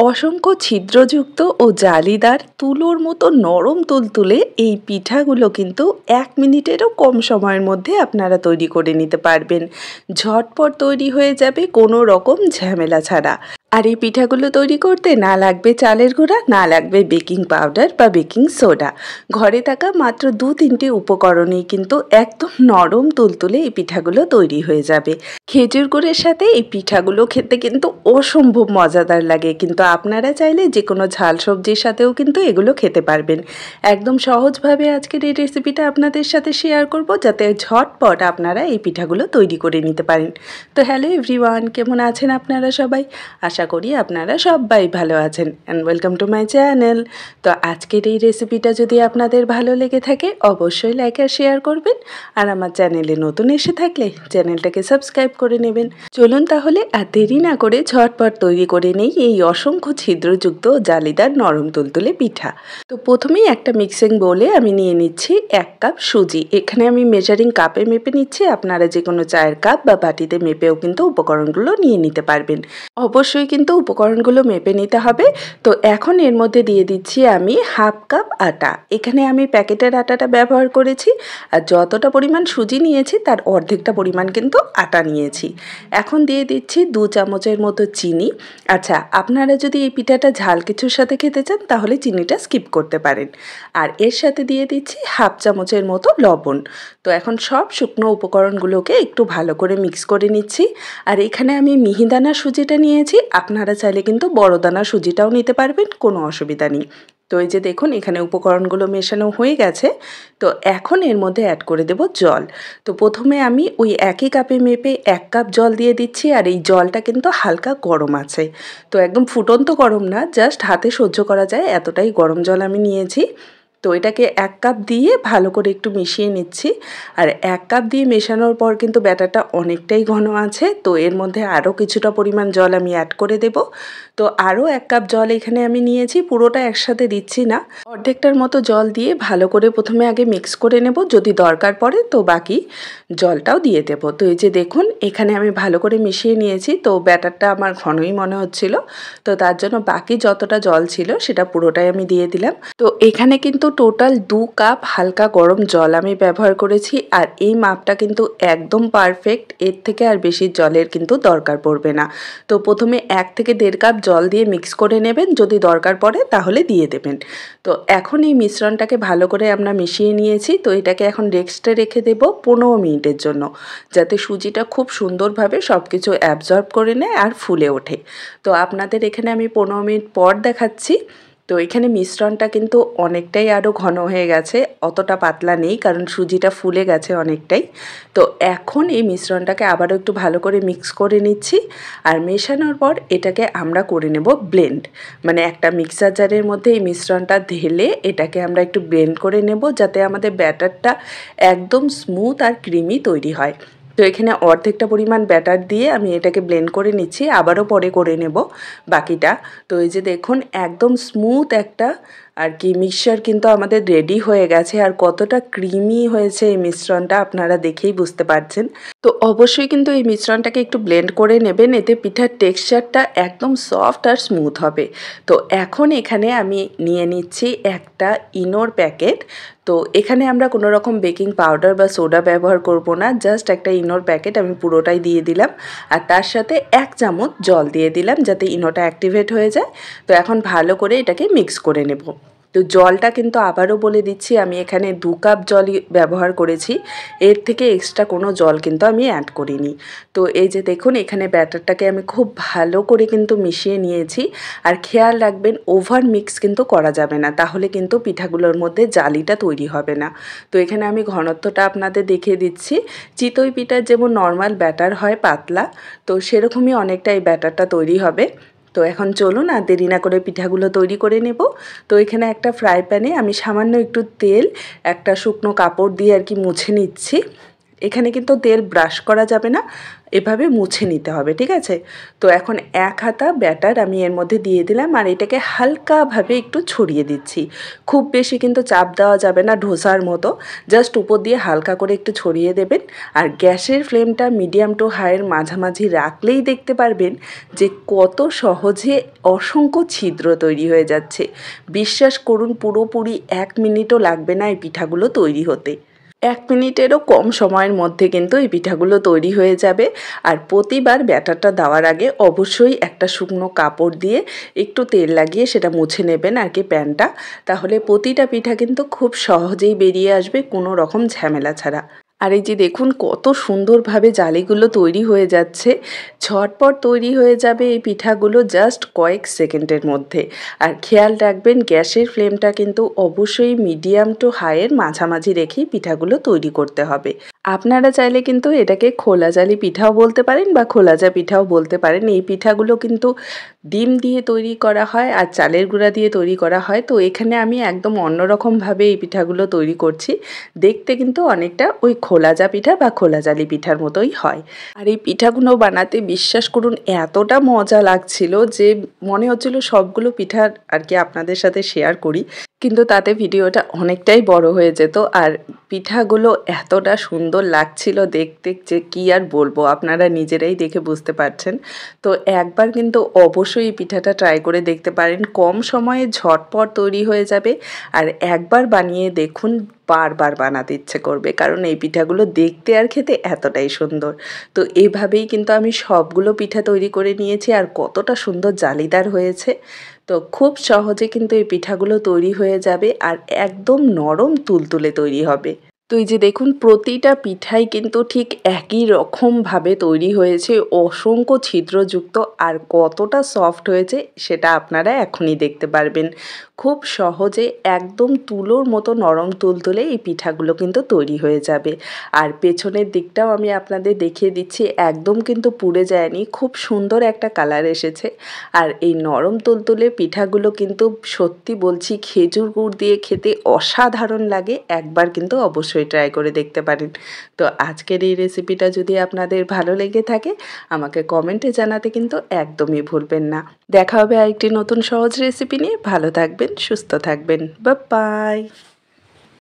অসংখ্য ছিদ্রযুক্ত ও জালিদার তুলোর মতো নরম তুলতুলে এই পিঠাগুলো কিন্তু ১ মিনিটেরও কম সময়ের মধ্যে আপনারা তৈরি করে নিতে পারবেন। ঝটপট তৈরি হয়ে যাবে কোনো রকম ঝামেলা ছাড়া। আর এই পিঠাগুলো তৈরি করতে না লাগবে চালের গুঁড়া, না লাগবে বেকিং পাউডার বা বেকিং সোডা। ঘরে থাকা মাত্র ২-৩টি উপকরণেই কিন্তু একদম নরম তুলতুলে এই পিঠাগুলো তৈরি হয়ে যাবে। খেজুর গুড়ের সাথে এই পিঠাগুলো খেতে কিন্তু অসম্ভব মজাদার লাগে, কিন্তু আপনারা চাইলে যে কোনো ঝাল সবজির সাথেও কিন্তু এগুলো খেতে পারবেন। একদম সহজভাবে আজকের এই রেসিপিটা আপনাদের সাথে শেয়ার করব, যাতে ঝটপট আপনারা এই পিঠাগুলো তৈরি করে নিতে পারেন। তো হ্যালো এভরিওয়ান, কেমন আছেন আপনারা সবাই? আশা করি আপনারা সবাই ভালো আছেন and welcome to my channel. তো আজকের এই রেসিপিটা যদি আপনাদের ভালো লেগে থাকে অবশ্যই লাইক আর শেয়ার করবেন, আর আমার চ্যানেলে নতুন এসে থাকলে চ্যানেলটাকে সাবস্ক্রাইব করে নেবেন। চলুন তাহলে আর দেরি না করে ঝটপট তৈরি করে নেই এই অসংখ্য ছিদ্রযুক্ত জালিদার নরম তুলতুলে পিঠা। তো প্রথমেই একটা মিক্সিং বোলে আমি নিয়ে নিচ্ছি ১ কাপ সুজি। এখানে আমি মেজারিং কাপে মেপে নিচ্ছি, আপনারা যে কোনো চায়ের কাপ বা বাটিতে মেপেও কিন্তু উপকরণগুলো নিয়ে নিতে পারবেন। অবশ্যই কিন্তু উপকরণগুলো মেপে নিতে হবে। তো এখন এর মধ্যে দিয়ে দিচ্ছি আমি 1/2 কাপ আটা। এখানে আমি প্যাকেটের আটাটা ব্যবহার করেছি, আর যতটা পরিমাণ সুজি নিয়েছি তার অর্ধেকটা পরিমাণ কিন্তু আটা নিয়েছি। এখন দিয়ে দিচ্ছি 2 চামচের মতো চিনি। আচ্ছা, আপনারা যদি এই পিঠাটা ঝাল কিছুর সাথে খেতে চান তাহলে চিনিটা স্কিপ করতে পারেন। আর এর সাথে দিয়ে দিচ্ছি 1/2 চামচের মতো লবণ। তো এখন সব শুকনো উপকরণগুলোকে একটু ভালো করে মিক্স করে নিচ্ছি। আর এখানে আমি মিহিদানা সুজিটা নিয়েছি, আপনারা চাইলে কিন্তু বড় দানা সুজিটাও নিতে পারবেন, কোনো অসুবিধা নেই। তো এই যে দেখুন এখানে উপকরণগুলো মেশানো হয়ে গেছে। তো এখন এর মধ্যে অ্যাড করে দেব জল। তো প্রথমে আমি ওই একই কাপে মেপে 1 কাপ জল দিয়ে দিচ্ছি, আর এই জলটা কিন্তু হালকা গরম আছে। তো একদম ফুটন্ত গরম না, জাস্ট হাতে সহ্য করা যায় এতটাই গরম জল আমি নিয়েছি। তো এটাকে 1 কাপ দিয়ে ভালো করে একটু মিশিয়ে নিচ্ছি। আর 1 কাপ দিয়ে মেশানোর পর কিন্তু ব্যাটারটা অনেকটাই ঘন আছে, তো এর মধ্যে আরও কিছুটা পরিমাণ জল আমি অ্যাড করে দেব। তো আরও 1 কাপ জল এখানে আমি নিয়েছি, পুরোটা একসাথে দিচ্ছি না, অর্ধেকটার মতো জল দিয়ে ভালো করে প্রথমে আগে মিক্স করে নেব, যদি দরকার পড়ে তো বাকি জলটাও দিয়ে দেব। তো এই যে দেখুন এখানে আমি ভালো করে মিশিয়ে নিয়েছি। তো ব্যাটারটা আমার ঘনই মনে হচ্ছিল, তো তার জন্য বাকি যতটা জল ছিল সেটা পুরোটাই আমি দিয়ে দিলাম। তো এখানে কিন্তু টোটাল 2 কাপ হালকা গরম জল আমি ব্যবহার করেছি, আর এই মাপটা কিন্তু একদম পারফেক্ট, এর থেকে আর বেশি জলের কিন্তু দরকার পড়বে না। তো প্রথমে 1 থেকে 1.5 কাপ জল দিয়ে মিক্স করে নেবেন, যদি দরকার পড়ে তাহলে দিয়ে দেবেন। তো এখন এই মিশ্রণটাকে ভালো করে আমরা মিশিয়ে নিয়েছি। তো এটাকে এখন রেস্টে রেখে দেব 15 মিনিটের জন্য, যাতে সুজিটা খুব সুন্দরভাবে সব কিছু অ্যাবজর্ব করে নেয় আর ফুলে ওঠে। তো আপনাদের এখানে আমি 15 মিনিট পর দেখাচ্ছি। তো এখানে মিশ্রণটা কিন্তু অনেকটাই আরও ঘন হয়ে গেছে, অতটা পাতলা নেই, কারণ সুজিটা ফুলে গেছে অনেকটাই। তো এখন এই মিশ্রণটাকে আবারও একটু ভালো করে মিক্স করে নিচ্ছি, আর মেশানোর পর এটাকে আমরা করে নেব ব্লেন্ড। মানে একটা মিক্সার জারের মধ্যে এই মিশ্রণটা ঢেলে এটাকে আমরা একটু ব্লেন্ড করে নেব, যাতে আমাদের ব্যাটারটা একদম স্মুথ আর ক্রিমি তৈরি হয়। তো এখানে অর্ধেকটা পরিমাণ ব্যাটার দিয়ে আমি এটাকে ব্লেন্ড করে নিচ্ছি, আবারও পরে করে নেব বাকিটা। তো এই যে দেখুন একদম স্মুথ একটা আর কি মিক্সচার কিন্তু আমাদের রেডি হয়ে গেছে, আর কতটা ক্রিমি হয়েছে এই মিশ্রণটা আপনারা দেখেই বুঝতে পারছেন। তো অবশ্যই কিন্তু এই মিশ্রণটাকে একটু ব্লেন্ড করে নেবেন, এতে পিঠার টেক্সচারটা একদম সফট আর স্মুথ হবে। তো এখন এখানে আমি নিয়ে নিচ্ছি একটা ইনোর প্যাকেট। তো এখানে আমরা কোনো রকম বেকিং পাউডার বা সোডা ব্যবহার করব না, জাস্ট একটা ইনোর প্যাকেট আমি পুরোটাই দিয়ে দিলাম, আর তার সাথে 1 চামচ জল দিয়ে দিলাম যাতে ইনোটা অ্যাক্টিভেট হয়ে যায়। তো এখন ভালো করে এটাকে মিক্স করে নেব। তো জলটা কিন্তু আবারও বলে দিচ্ছি, আমি এখানে 2 কাপ জলই ব্যবহার করেছি, এর থেকে এক্সট্রা কোনো জল কিন্তু আমি অ্যাড করিনি। তো এই যে দেখুন এখানে ব্যাটারটাকে আমি খুব ভালো করে কিন্তু মিশিয়ে নিয়েছি। আর খেয়াল রাখবেন ওভার মিক্স কিন্তু করা যাবে না, তাহলে কিন্তু পিঠাগুলোর মধ্যে জালিটা তৈরি হবে না। তো এখানে আমি ঘনত্বটা আপনাদের দেখিয়ে দিচ্ছি। চিতই পিঠার যেমন নর্মাল ব্যাটার হয় পাতলা, তো সেরকমই অনেকটা এই ব্যাটারটা তৈরি হবে। তো এখন চলুন আর দেরি না করে পিঠাগুলো তৈরি করে নেব। তো এখানে একটা ফ্রাই প্যানে আমি সামান্য একটু তেল একটা শুকনো কাপড় দিয়ে আর কি মুছে নিচ্ছি। এখানে কিন্তু তেল ব্রাশ করা যাবে না, এভাবে মুছে নিতে হবে, ঠিক আছে। তো এখন 1 হাতা ব্যাটার আমি এর মধ্যে দিয়ে দিলাম আর এটাকে হালকাভাবে একটু ছড়িয়ে দিচ্ছি। খুব বেশি কিন্তু চাপ দেওয়া যাবে না ডোসার মতো, জাস্ট উপর দিয়ে হালকা করে একটু ছড়িয়ে দেবেন। আর গ্যাসের ফ্লেমটা মিডিয়াম টু হাইয়ের মাঝামাঝি রাখলেই দেখতে পারবেন যে কত সহজে অসংখ্য ছিদ্র তৈরি হয়ে যাচ্ছে। বিশ্বাস করুন, পুরোপুরি 1 মিনিটও লাগবে না এই পিঠাগুলো তৈরি হতে। 1 মিনিটেরও কম সময়ের মধ্যে কিন্তু এই পিঠাগুলো তৈরি হয়ে যাবে। আর প্রতিবার ব্যাটারটা দেওয়ার আগে অবশ্যই একটা শুকনো কাপড় দিয়ে একটু তেল লাগিয়ে সেটা মুছে নেবেন আর কি প্যানটা, তাহলে প্রতিটা পিঠা কিন্তু খুব সহজেই বেরিয়ে আসবে কোনো রকম ঝামেলা ছাড়া। আর এই যে দেখুন কত সুন্দরভাবে জালিগুলো তৈরি হয়ে যাচ্ছে, ঝটপট তৈরি হয়ে যাবে এই পিঠাগুলো জাস্ট কয়েক সেকেন্ডের মধ্যে। আর খেয়াল রাখবেন গ্যাসের ফ্লেমটা কিন্তু অবশ্যই মিডিয়াম টু হাইয়ের মাঝামাঝি রেখেই পিঠাগুলো তৈরি করতে হবে। আপনারা চাইলে কিন্তু এটাকে খোলা জালি পিঠাও বলতে পারেন বা খোলাজা পিঠাও বলতে পারেন। এই পিঠাগুলো কিন্তু ডিম দিয়ে তৈরি করা হয় আর চালের গুঁড়া দিয়ে তৈরি করা হয়। তো এখানে আমি একদম অন্যরকমভাবে এই পিঠাগুলো তৈরি করছি, দেখতে কিন্তু অনেকটা ওই খোলাজা পিঠা বা খোলাজালি পিঠার মতোই হয়। আর এই পিঠাগুলো বানাতে বিশ্বাস করুন এতটা মজা লাগছিল যে মনে হচ্ছিল সবগুলো পিঠা আর কি আপনাদের সাথে শেয়ার করি, কিন্তু তাতে ভিডিওটা অনেকটাই বড় হয়ে যেত। আর পিঠাগুলো এতটা সুন্দর লাগছিল দেখতে যে কি আর বলবো, আপনারা নিজেরাই দেখে বুঝতে পারছেন। তো একবার কিন্তু অবশ্যই এই পিঠাটা ট্রাই করে দেখতে পারেন, কম সময়ে ঝটপট তৈরি হয়ে যাবে। আর একবার বানিয়ে দেখুন, বারবার বানাতে ইচ্ছে করবে, কারণ এই পিঠাগুলো দেখতে আর খেতে এতটাই সুন্দর। তো এইভাবেই কিন্তু আমি সবগুলো পিঠা তৈরি করে নিয়েছি আর কতটা সুন্দর জালিদার হয়েছে। তো খুব সহজে কিন্তু এই পিঠাগুলো তৈরি হয়ে যাবে আর একদম নরম তুলতুলে তৈরি হবে। তো এই যে দেখুন প্রতিটা পিঠাই কিন্তু ঠিক একই রকমভাবে তৈরি হয়েছে, অসংখ্য ছিদ্রযুক্ত, আর কতটা সফট হয়েছে সেটা আপনারা এখনই দেখতে পারবেন। খুব সহজে একদম তুলোর মতো নরম তুলতুলে এই পিঠাগুলো কিন্তু তৈরি হয়ে যাবে। আর পেছনের দিকটাও আমি আপনাদের দেখিয়ে দিচ্ছি, একদম কিন্তু পুড়ে যায়নি, খুব সুন্দর একটা কালার এসেছে। আর এই নরম তুলতুলে পিঠাগুলো কিন্তু সত্যি বলছি খেজুর গুড় দিয়ে খেতে অসাধারণ লাগে, একবার কিন্তু অবশ্যই ট্রাই করে দেখতে পারেন। তো আজকের এই রেসিপিটা যদি আপনাদের ভালো লেগে থাকে আমাকে কমেন্টে জানাতে কিন্তু একদমই ভুলবেন না। দেখা হবে আরেকটি নতুন সহজ রেসিপি নিয়ে। ভালো থাকবেন, সুস্থ থাকবেন, বাই বাই।